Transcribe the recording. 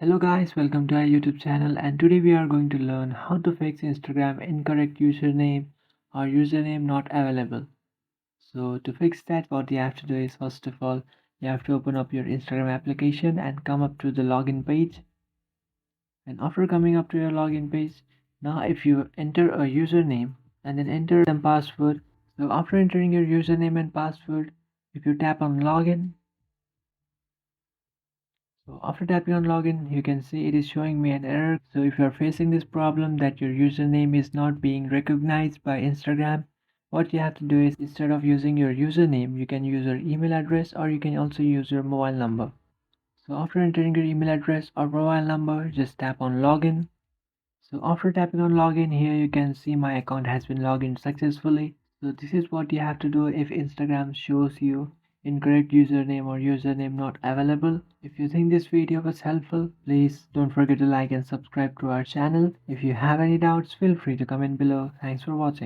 Hello guys, welcome to our YouTube channel, and today we are going to learn how to fix Instagram incorrect username or username not available. So to fix that, what you have to do is, first of all, you have to open up your Instagram application and come up to the login page. And after coming up to your login page, now if you enter a username and then enter the password. So after entering your username and password, if you tap on login, so after tapping on login, you can see it is showing me an error. So if you are facing this problem that your username is not being recognized by Instagram, what you have to do is, instead of using your username, you can use your email address, or you can also use your mobile number. So after entering your email address or mobile number, just tap on login. So after tapping on login, here you can see my account has been logged in successfully. So this is what you have to do if Instagram shows you incorrect username or username not available. If you think this video was helpful, please don't forget to like and subscribe to our channel. If you have any doubts, feel free to comment below. Thanks for watching.